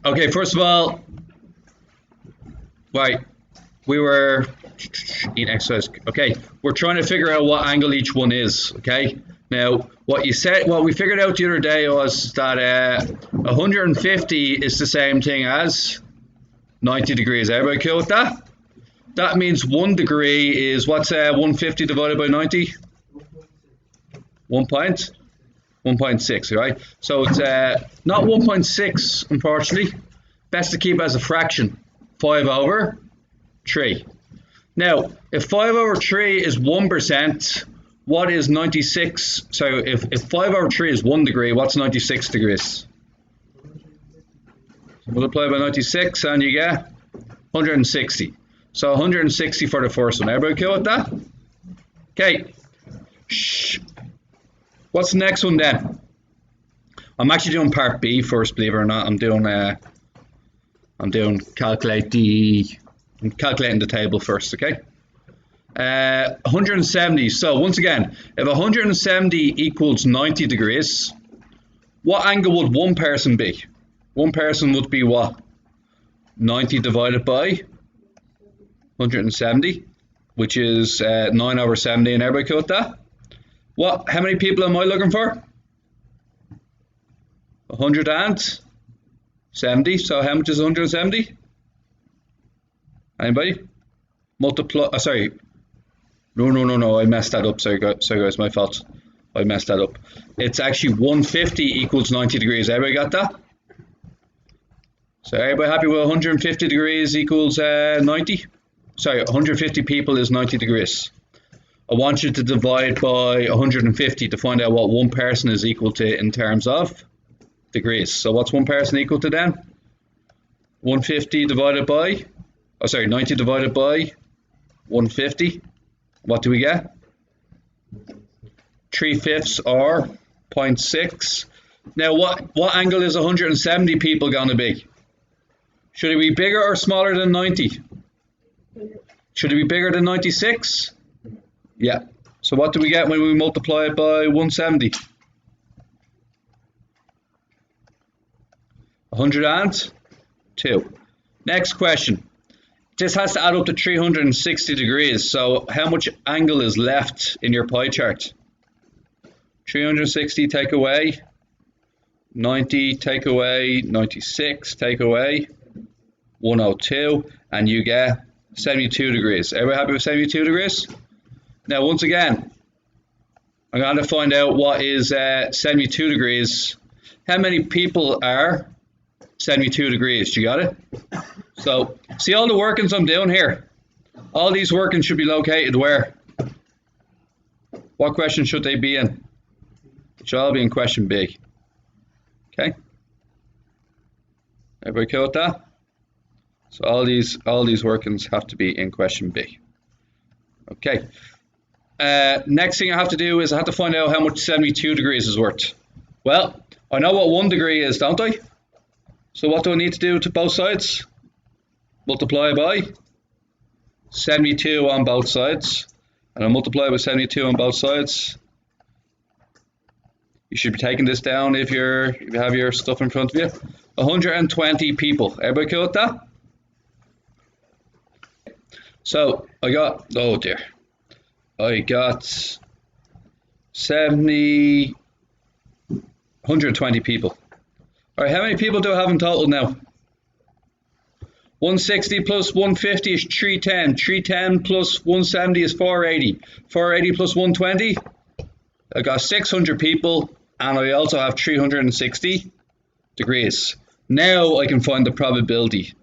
Okay, first of all, right, we were eating exercise. Okay, we're trying to figure out what angle each one is. Okay, now what we figured out the other day was that 150 is the same thing as 90 degrees. Everybody cool with that? That means 1 degree is what's 150 divided by 90? 1.6, right? So it's not 1.6, unfortunately. Best to keep it as a fraction. 5/3. Now, if 5/3 is 1%, what is 96? So if 5/3 is 1 degree, what's 96 degrees? So multiply by 96 and you get 160. So 160 for the first one. Everybody okay with that? Okay. Shh. What's the next one then? I'm actually doing part B first, believe it or not. I'm calculating the table first, okay? 170. So once again, if 170 equals 90 degrees, what angle would one person be? One person would be what? 90 divided by 170, which is 9/70, and everybody cool with that? How many people am I looking for? 170. So how much is 170? Anybody? Multiply. Sorry. No. I messed that up. Sorry guys. My fault. I messed that up. It's actually 150 equals 90 degrees. Everybody got that? So everybody happy with 150 degrees equals 90? Sorry, 150 people is 90 degrees. I want you to divide by 150 to find out what one person is equal to in terms of degrees. So what's one person equal to then? 150 divided by, 90 divided by 150. What do we get? 3/5 or 0.6. Now what angle is 170 people going to be? Should it be bigger or smaller than 90? Should it be bigger than 96? Yeah. So what do we get when we multiply it by 170? 102. Next question. This has to add up to 360 degrees. So how much angle is left in your pie chart? 360 take away 90, take away 96, take away 102, and you get 72 degrees. Everybody happy with 72 degrees? Now, once again, I'm going to find out what is 72 degrees. How many people are 72 degrees? You got it? So, see all the workings I'm doing here? All these workings should be located where? What question should they be in? It should all be in question B. Okay? Everybody cool with that? So all these workings have to be in question B. Okay. Next thing I have to do is I have to find out how much 72 degrees is worth. Well, I know what 1 degree is, don't I? So what do I need to do to both sides? Multiply by 72 on both sides. And I multiply by 72 on both sides. You should be taking this down if you have your stuff in front of you. 120 people. Everybody cool with that? So I got, oh dear, I got 120 people. All right, how many people do I have in total now? 160 plus 150 is 310. 310 plus 170 is 480. 480 plus 120, I got 600 people, and I also have 360 degrees. Now I can find the probability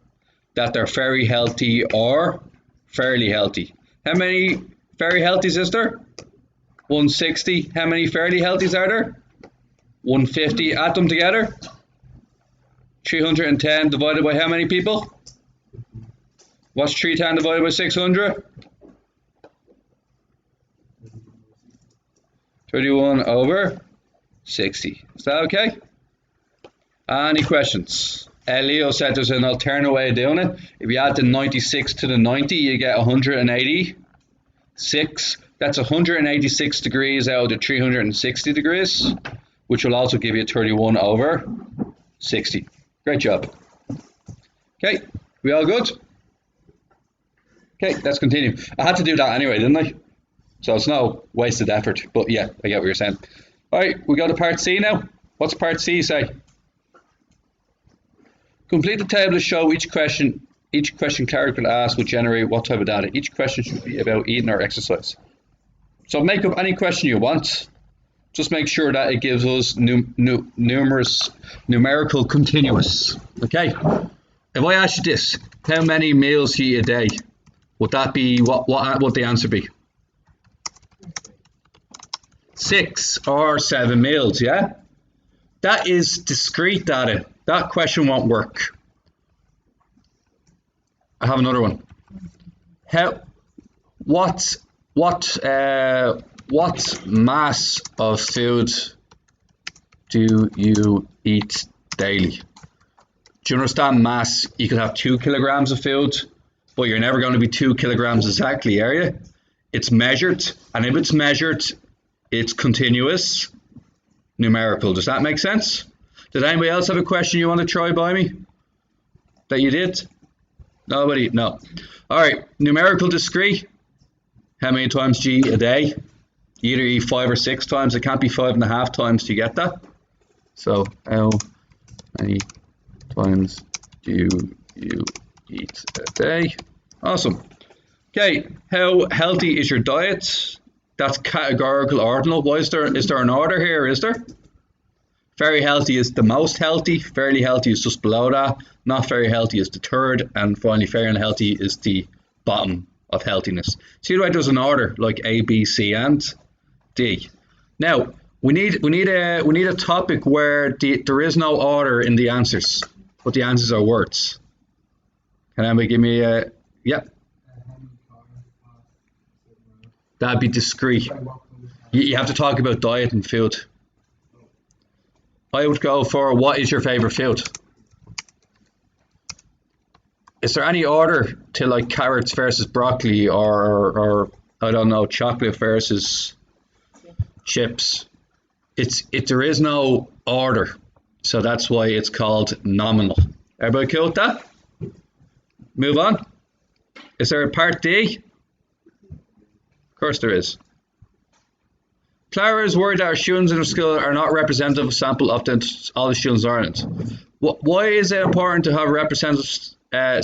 that they're very healthy or fairly healthy. How many very healthies is there? 160. How many fairly healthies are there? 150. Add them together. 310 divided by how many people? What's 310 divided by 600? 31/60. Is that okay? Any questions? Leo said there's an alternate way of doing it. If you add the 96 to the 90, you get 186. That's 186 degrees out of the 360 degrees, which will also give you 31/60. Great job. Okay, we all good? Okay, let's continue. I had to do that anyway, didn't I? So it's no wasted effort, but yeah, I get what you're saying. All right, we go to part C now. What's part C say? Complete the table to show each question cleric will ask will generate what type of data. Each question should be about eating or exercise. So make up any question you want. Just make sure that it gives us numerical continuous. Okay. If I ask you this, how many meals do you eat a day? Would that be what would the answer be? 6 or 7 meals, yeah? That is discrete data. That question won't work. I have another one. What mass of food do you eat daily? Do you understand mass? You could have 2 kilograms of food, but you're never going to be 2 kilograms exactly, are you? It's measured, and if it's measured, it's continuous, numerical. Does that make sense? Did anybody else have a question you want to try by me? That you did? Nobody? No. All right, numerical discrete. How many times do you eat a day? You either eat 5 or 6 times. It can't be 5.5 times. Do you get that? So how many times do you eat a day? Awesome. Okay, how healthy is your diet? That's categorical ordinal. Why is there an order here? Is there? Very healthy is the most healthy. Fairly healthy is just below that. Not very healthy is the third, and finally, very unhealthy is the bottom of healthiness. See the way there's an order like A, B, C, and D. Now we need a topic where there is no order in the answers, but the answers are words. Can anybody give me a That'd be discrete. You have to talk about diet and food. I would go for what is your favorite food? Is there any order to like carrots versus broccoli or I don't know, chocolate versus chips? There is no order, so that's why it's called nominal. Everybody cool with that? Move on. Is there a part D? Of course there is. Clara is worried that our students in her school are not representative sample of all the students in Ireland. Why is it important to have a representative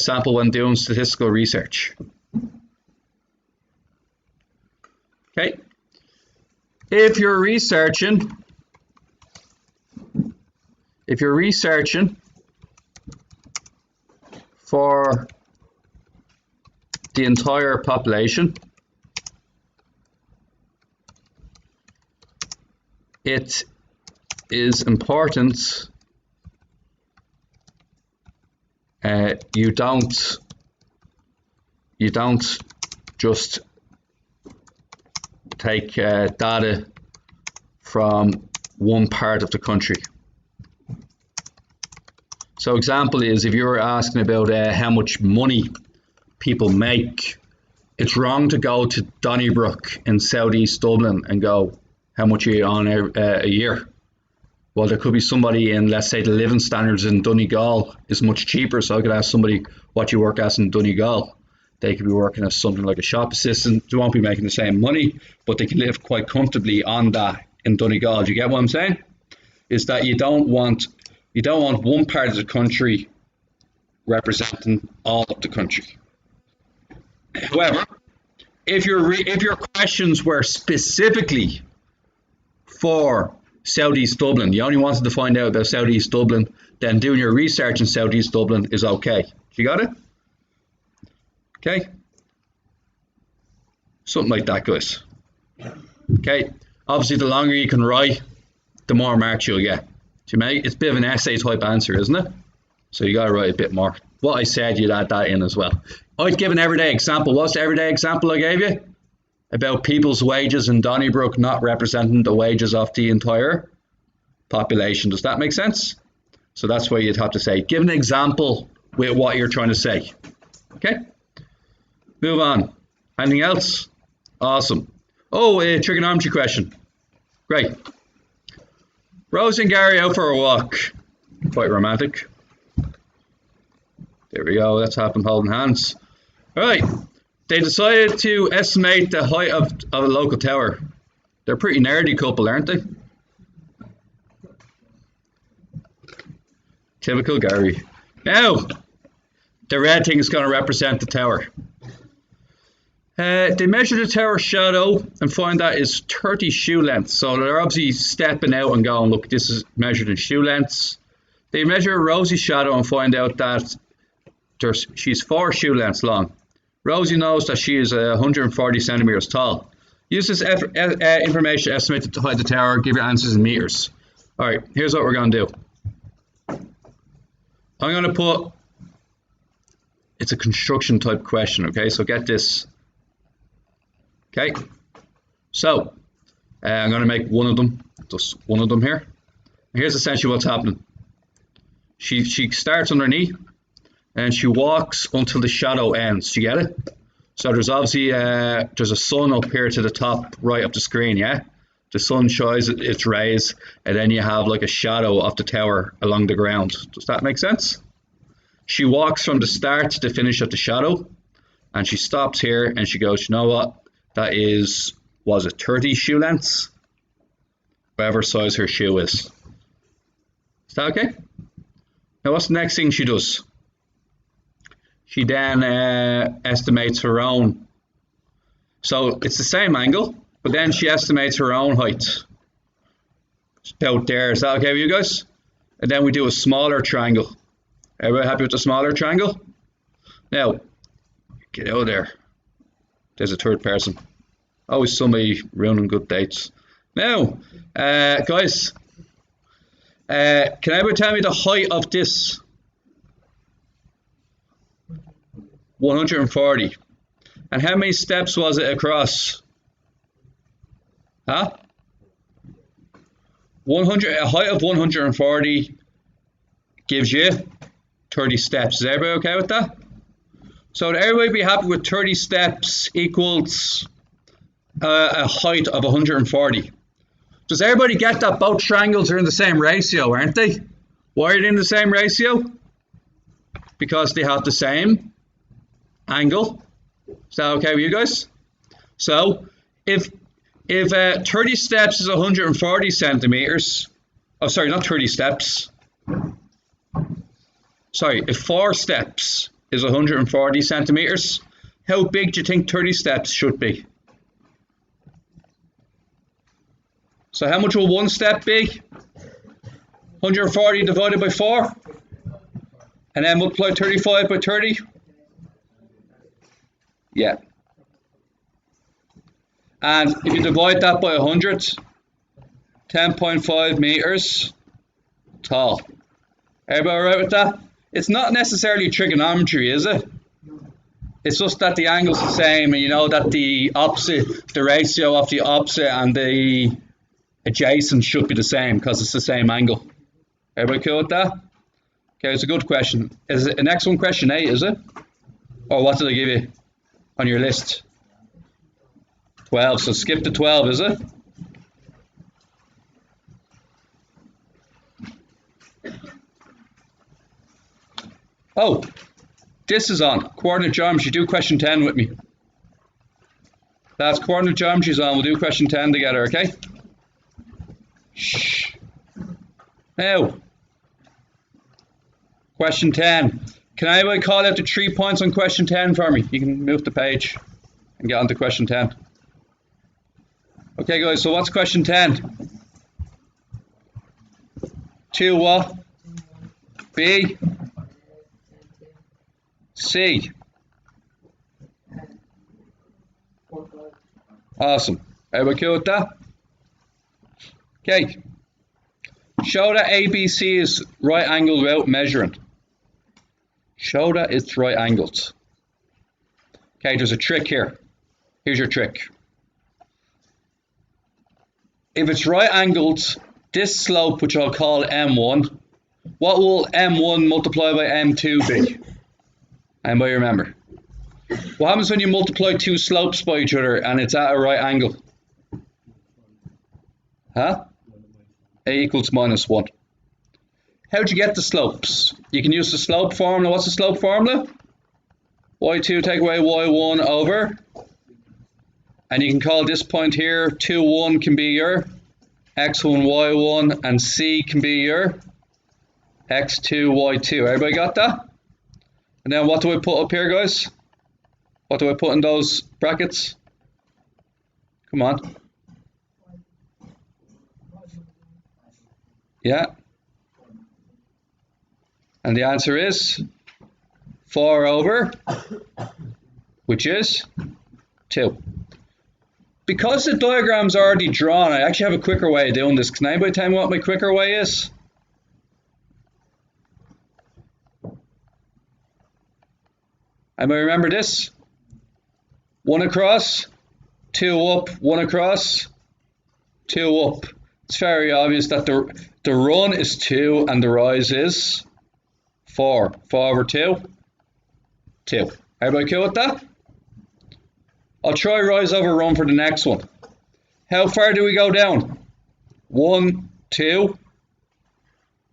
sample when doing statistical research? Okay. If you're researching for the entire population, it is important you don't just take data from one part of the country. So example is if you're asking about how much money people make, it's wrong to go to Donnybrook in southeast Dublin and go, how much are you on a year? Well, there could be somebody in, let's say, the living standards in Donegal is much cheaper, so I could ask somebody what you work as in Donegal. They could be working as something like a shop assistant. They won't be making the same money, but they can live quite comfortably on that in Donegal. Do you get what I'm saying? Is that you don't want one part of the country representing all of the country. However, if your questions were specifically for Southeast Dublin, you only wanted to find out about Southeast Dublin, then doing your research in Southeast Dublin is okay. You got it? Okay. Something like that, guys. Okay. Obviously, the longer you can write, the more marks you'll get. It's a bit of an essay type answer, isn't it? So you got to write a bit more. What I said, you'd add that in as well. I'd give an everyday example. What's the everyday example I gave you? About people's wages in Donnybrook not representing the wages of the entire population. Does that make sense? So that's why you'd have to say, give an example with what you're trying to say. Okay? Move on. Anything else? Awesome. Oh, a trigonometry question. Great. Rose and Gary out for a walk. Quite romantic. There we go, that's happened holding hands. Right, they decided to estimate the height of a local tower. They're a pretty nerdy couple, aren't they? Typical Gary. Now, the red thing is going to represent the tower. They measure the tower shadow and find that is 30 shoe lengths. So they're obviously stepping out and going, look, this is measured in shoe lengths. They measure Rosie's shadow and find out that she's 4 shoe lengths long. Rosie knows that she is 140 centimeters tall. Use this information to estimate the height of the tower, give your answers in meters. All right, here's what we're going to do. I'm going to put, it's a construction type question, okay? So get this. Okay, so I'm going to make one of them, just one of them here. Here's essentially what's happening. She starts underneath and she walks until the shadow ends. Do you get it? So there's obviously there's a sun up here to the top right of the screen, yeah? The sun shines its rays and then you have like a shadow of the tower along the ground. Does that make sense? She walks from the start to the finish of the shadow and she stops here and she goes, you know what? That is, was it 30 shoe lengths? Whatever size her shoe is. Is that okay? Now what's the next thing she does? She then estimates her own. So it's the same angle, but then she estimates her own height. It's about there. Is that okay with you guys? And then we do a smaller triangle. Everybody happy with the smaller triangle? Now, get out of there. There's a third person. Always somebody ruining good dates. Now, guys, can anybody tell me the height of this? 140. And how many steps was it across? Huh? 100. A height of 140 gives you 30 steps. Is everybody okay with that? So would everybody be happy with 30 steps equals a height of 140? Does everybody get that both triangles are in the same ratio, aren't they? Why are they in the same ratio? Because they have the same angle. Is that okay with you guys? So if 30 steps is 140 centimeters, oh sorry, not 30 steps. Sorry, if 4 steps is 140 centimeters, how big do you think 30 steps should be? So how much will one step be? 140 divided by 4? And then multiply 35 by 30? Yeah. And if you divide that by 100, 10.5 meters tall. Everybody all right with that? It's not necessarily trigonometry, is it? It's just that the angle's the same, and you know that the opposite, the ratio of the opposite and the adjacent should be the same because it's the same angle. Everybody cool with that? Okay, it's a good question. Is it the next one question 8, is it? Or what did I give you on your list? 12, so skip to 12, is it? Oh, this is on coordinate geometry. Do question 10 with me. That's coordinate geometry's on. We'll do question 10 together, okay? Shh. Now, question 10. Can anybody call out the 3 points on question 10 for me? You can move the page and get on to question 10. Okay, guys, so what's question 10? 2 what? B? C. Awesome. Everybody cool with that? Okay. Show that ABC is right angled without measuring. Show that it's right angled. Okay, there's a trick here. Here's your trick. If it's right angled, this slope, which I'll call M1, what will M1 multiplied by M2 be? Anybody remember? What happens when you multiply 2 slopes by each other and it's at a right angle? Huh? A equals -1. How'd you get the slopes? You can use the slope formula. What's the slope formula? y2 take away y1 over. And you can call this point here, 2, 1 can be your x1, y1, and c can be your x2, y2. Everybody got that? And then what do I put up here, guys? What do I put in those brackets? Come on. Yeah. And the answer is 4 over, which is 2. Because the diagram's already drawn, I actually have a quicker way of doing this. Can anybody tell me what my quicker way is? Anybody remember this? 1 across, 2 up, 1 across, 2 up. It's very obvious that the run is 2 and the rise is 4. 4 over 2, 2. Everybody cool with that? I'll try rise over run for the next one. How far do we go down? 1, 2,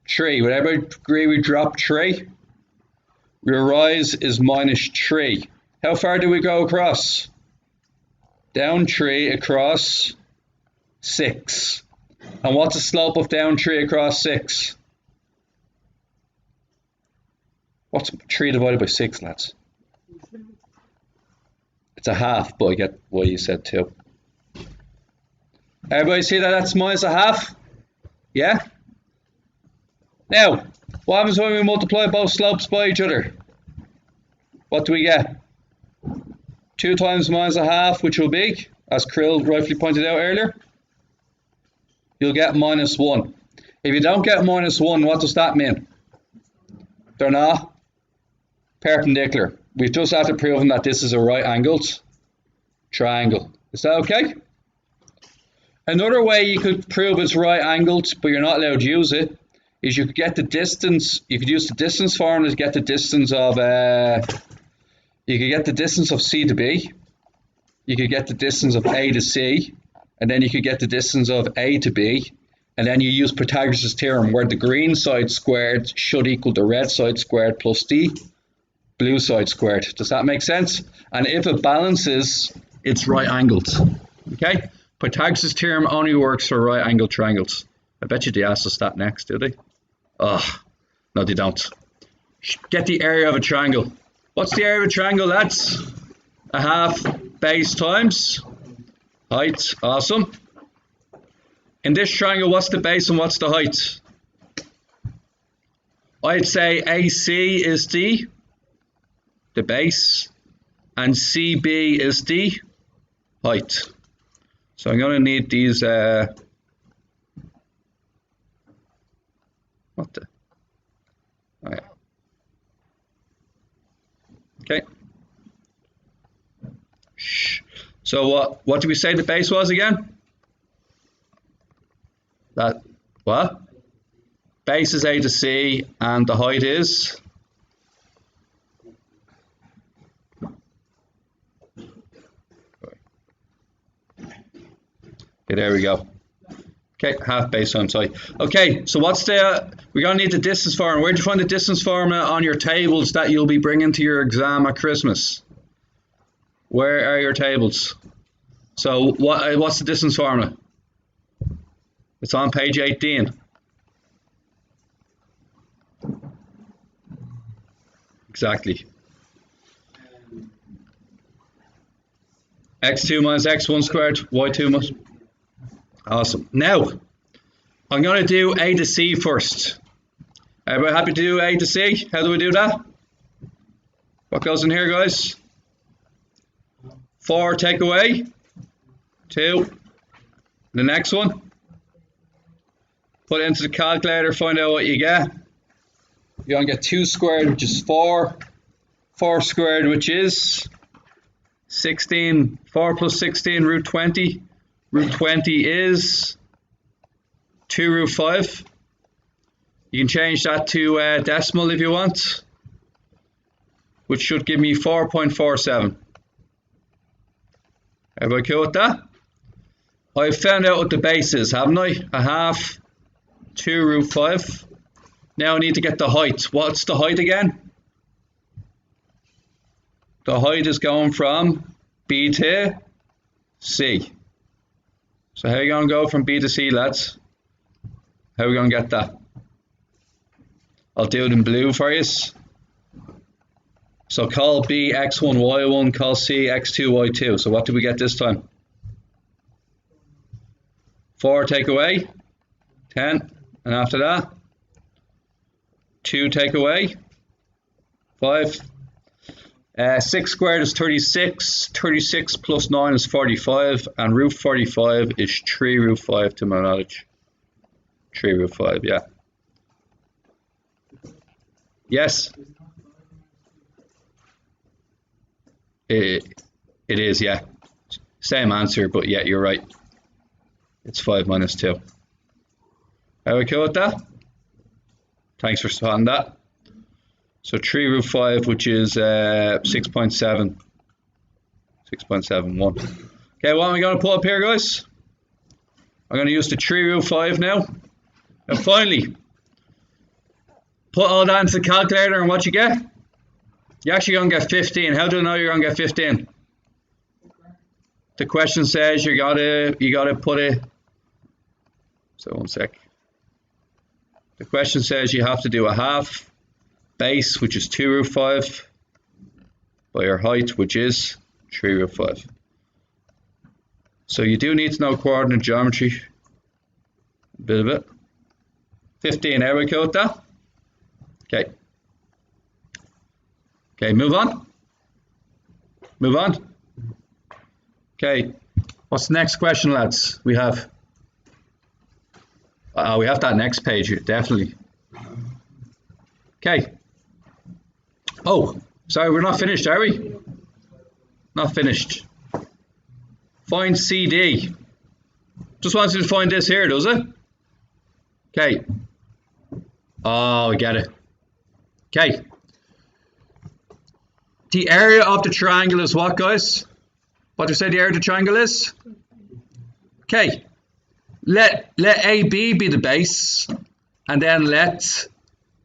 3. Would everybody agree we drop 3? Your rise is minus 3. How far do we go across? Down 3 across 6. And what's the slope of down 3 across 6? What's 3 divided by 6, lads? It's a half, but I get why you said 2. Everybody see that that's minus a half? Yeah? Now, what happens when we multiply both slopes by each other? What do we get? 2 times minus a half, which will be, as Krill rightfully pointed out earlier, you'll get minus 1. If you don't get minus 1, what does that mean? They're not perpendicular. We've just have to prove that this is a right-angled triangle. Is that okay? Another way you could prove it's right-angled, but you're not allowed to use it, is you could get the distance. You could use the distance formula to get the distance of. You could get the distance of C to B. You could get the distance of A to C, and then you could get the distance of A to B, and then you use Pythagoras' theorem, where the green side squared should equal the red side squared plus the blue side squared. Does that make sense? And if it balances, it's right angled. Okay? Pythagoras' theorem only works for right angled triangles. I bet you they ask us that next, do they? Oh, no they don't. Get the area of a triangle. What's the area of a triangle, lads? A half base times height. Awesome. In this triangle, what's the base and what's the height? I'd say AC is the base, and CB is the height. So I'm going to need these, what the, oh, yeah. Okay. Shh. So what did we say the base was again? That, what? Base is A to C, and the height is? Okay, there we go. Okay, half base times height. Okay, so what's the, we're going to need the distance formula. Where'd you find the distance formula on your tables that you'll be bringing to your exam at Christmas? Where are your tables? So what's the distance formula? It's on page 18. Exactly. x2 minus x1 squared, y2 minus. Awesome. Now, I'm going to do A to C first. Everybody happy to do A to C? How do we do that? What goes in here, guys? 4 take away 2. The next one. Put it into the calculator, find out what you get. You're going to get 2 squared, which is 4. 4 squared, which is 16. 4 plus 16, root 20. Root 20 is 2 root 5. You can change that to decimal if you want, which should give me 4.47. Everybody cool with that? I've found out what the base is, haven't I? A half 2 root 5 Now I need to get the height. What's the height again? The height is going from B to C. So how are you going to go from B to C, lads? How are we going to get that? I'll do it in blue for you. So call B x1, y1, call C x2, y2. So what did we get this time? 4 take away 10, and after that 2 take away 5. 6 squared is 36, 36 plus 9 is 45, and root 45 is 3 root 5 to my knowledge. 3 root 5, yeah. Yes? It is, yeah. Same answer, but yeah, you're right. It's 5 minus 2. Are we cool with that? Thanks for spotting that. So 3 root 5, which is 6.7. 6.71. Okay, what am I going to put up here, guys? I'm going to use the 3 root 5 now. And finally, put all that into the calculator, and what you get? You're actually going to get 15. How do I know you're going to get 15? The question says you gotta put it. So 1 sec. The question says you have to do a half base, which is 2 root 5, by your height, which is 3 root 5. So you do need to know coordinate geometry. A bit of it. 15, there we go with that. Okay. Okay, move on. Move on. Okay, what's the next question, lads? We have that next page here, definitely. Okay. Oh, sorry, we're not finished, are we? Not finished. Find CD. Just wants you to find this here, does it? Okay. Oh, I get it. Okay. The area of the triangle is what, guys? What do you say the area of the triangle is? Okay. Let AB be the base, and then let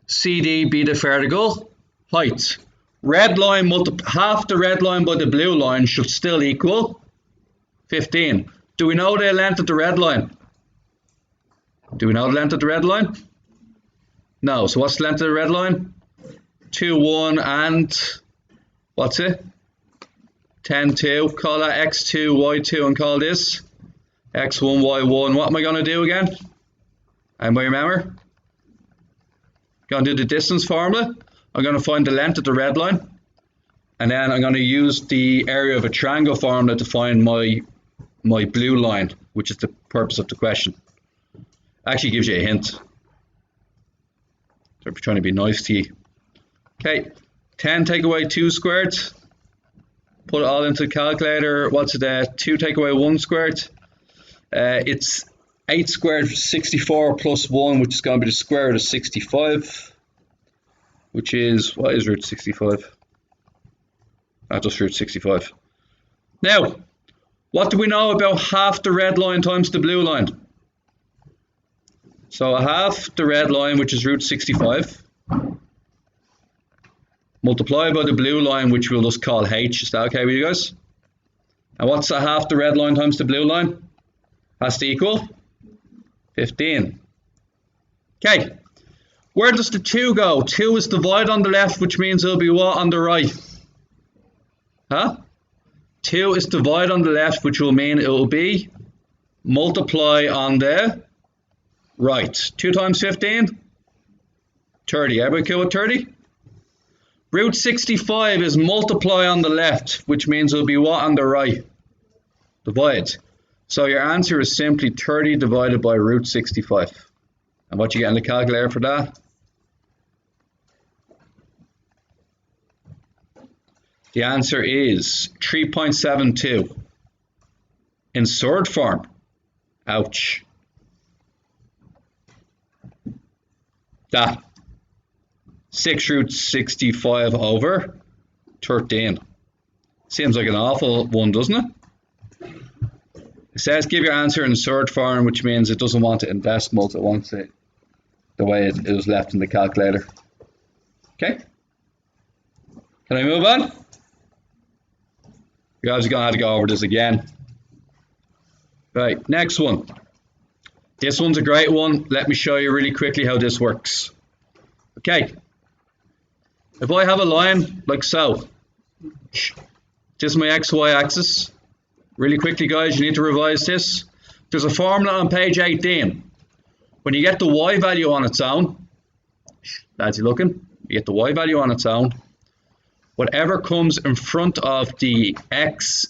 CD be the vertical height. Red line half the red line by the blue line should still equal 15. Do we know the length of the red line? Do we know the length of the red line? No. So what's the length of the red line? 2, 1, and what's it? 10, 2. Call that x2, y2, and call this x1, y1. What am I going to do again? Anybody remember? Going to do the distance formula. I'm going to find the length of the red line, and then I'm going to use the area of a triangle formula to find my blue line, which is the purpose of the question. Actually gives you a hint. So I'm trying to be nice to you. Okay, 10 take away 2 squared. Put it all into the calculator. What's it? 2 take away 1 squared. It's 8 squared, 64 plus 1, which is going to be the square root of 65. Which is, what is root 65? Just root 65. Now, what do we know about half the red line times the blue line? So half the red line, which is root 65, multiplied by the blue line, which we'll just call h. Is that okay with you guys? And what's a half the red line times the blue line? Has to equal 15. Okay. Where does the 2 go? 2 is divide on the left, which means it'll be what on the right? Huh? 2 is divide on the left, which will mean it will be multiply on the right. 2 times 15? 30. Everybody cool with 30? Root 65 is multiply on the left, which means it'll be what on the right? Divide. So your answer is simply 30 divided by root 65. And what you get in the calculator for that? The answer is 3.72. In surd form. Ouch. That. 6 root 65 over 13. Seems like an awful one, doesn't it? It says give your answer in surd form, which means it doesn't want to invest multiple. It wants to the way it was left in the calculator. Okay. Can I move on? You guys are going to have to go over this again. Right, next one. This one's a great one. Let me show you really quickly how this works. Okay. If I have a line like so, this is my XY axis. Really quickly, guys, you need to revise this. There's a formula on page 18. When you get the Y value on its own, lads, you looking? You get the Y value on its own. Whatever comes in front of the X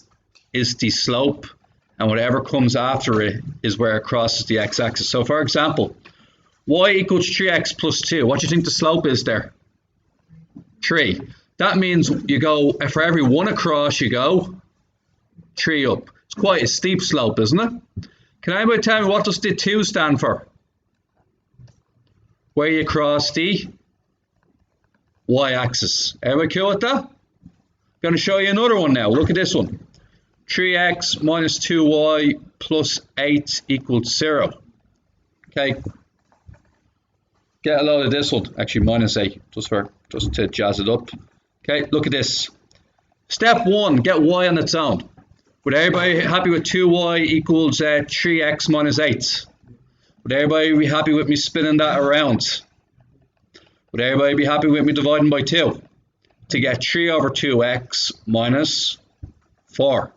is the slope, and whatever comes after it is where it crosses the X-axis. So, for example, Y equals 3X plus 2. What do you think the slope is there? 3. That means you go, for every 1 across, you go 3 up. It's quite a steep slope, isn't it? Can anybody tell me what does the 2 stand for? Where you cross the Y-axis. Everybody cool with that? I'm going to show you another one now. Look at this one. 3x minus 2y plus 8 equals 0. Okay. Get a load of this one. Actually, minus 8, just to jazz it up. Okay, look at this. Step 1, get y on its own. Would everybody happy with 2y equals 3x minus 8? Would everybody be happy with me spinning that around? Would everybody be happy with me dividing by 2? To get 3 over 2x minus 4.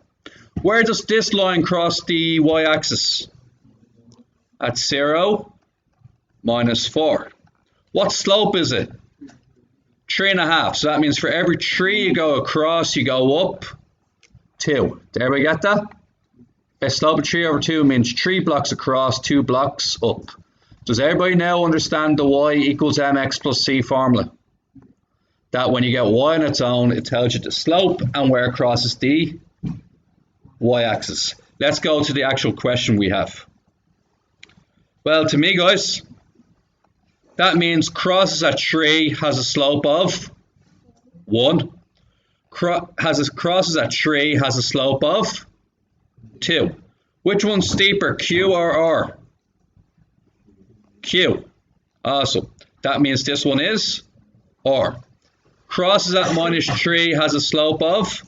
Where does this line cross the y-axis? At 0 minus 4. What slope is it? 3.5. So that means for every 3 you go across, you go up 2. Did everybody get that? A slope of 3 over 2 means 3 blocks across, 2 blocks up. Does everybody now understand the y equals mx plus c formula? That when you get y on its own, it tells you the slope and where it crosses the y-axis. Let's go to the actual question we have. Well, to me, guys, that means crosses at 3 has a slope of 1. Crosses at 3 has a slope of 2. Which one's steeper, Q or R? Q. Awesome. That means this one is R. Crosses at minus 3 has a slope of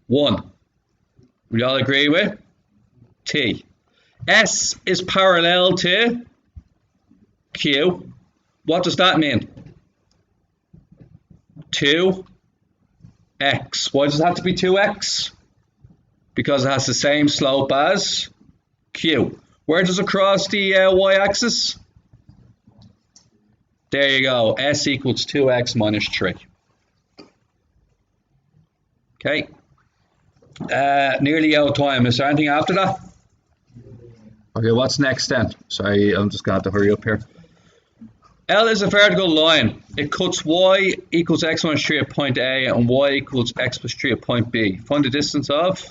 1. We all agree with? T. S is parallel to Q. What does that mean? 2x. Why does it have to be 2x? Because it has the same slope as Q. Where does it cross the y-axis? There you go. S equals 2x minus 3. Okay. Nearly out of time. Is there anything after that? Okay, what's next then? Sorry, I'm just going to have to hurry up here. L is a vertical line. It cuts y equals x minus 3 at point A and y equals x plus 3 at point B. Find the distance of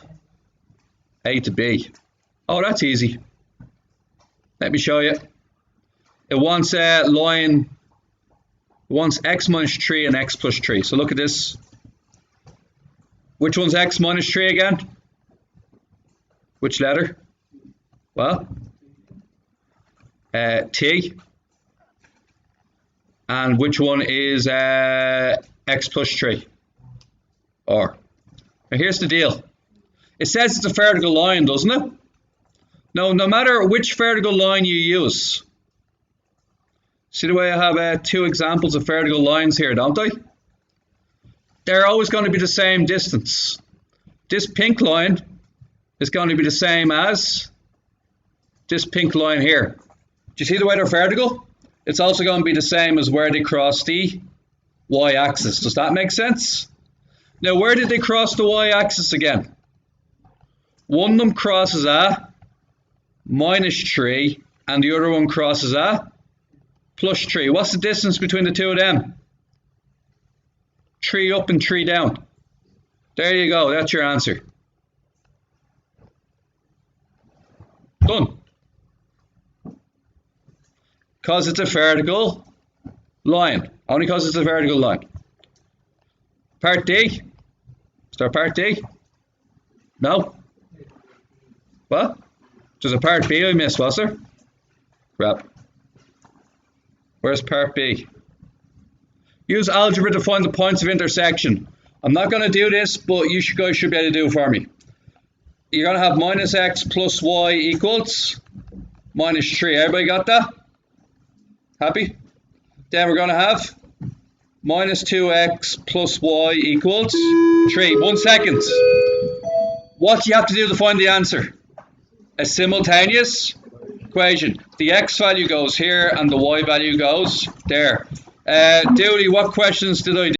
A to B. Oh, that's easy. Let me show you. It wants a line, wants x minus 3 and x plus 3. So look at this. Which one's x minus 3 again? Which letter? Well, T. And which one is x plus 3? R. Now here's the deal. It says it's a vertical line, doesn't it? Now, no matter which vertical line you use, see the way I have 2 examples of vertical lines here, don't I? They're always going to be the same distance. This pink line is going to be the same as this pink line here. Do you see the way they're vertical? It's also going to be the same as where they cross the y-axis. Does that make sense? Now, where did they cross the y-axis again? One of them crosses at minus 3 and the other one crosses at plus 3. What's the distance between the two of them? 3 up and 3 down. There you go. That's your answer. Done. Because it's a vertical line. Only because it's a vertical line. Part D. Start part D. No? What? There's a part B I missed, was there? Crap. Where's part B? Use algebra to find the points of intersection. I'm not going to do this, but you guys should be able to do it for me. You're going to have minus x plus y equals minus 3. Everybody got that? Happy? Then we're going to have minus 2x plus y equals 3. 1 second. What do you have to do to find the answer? A simultaneous equation. The x value goes here and the y value goes there. Dooley, what questions did I do?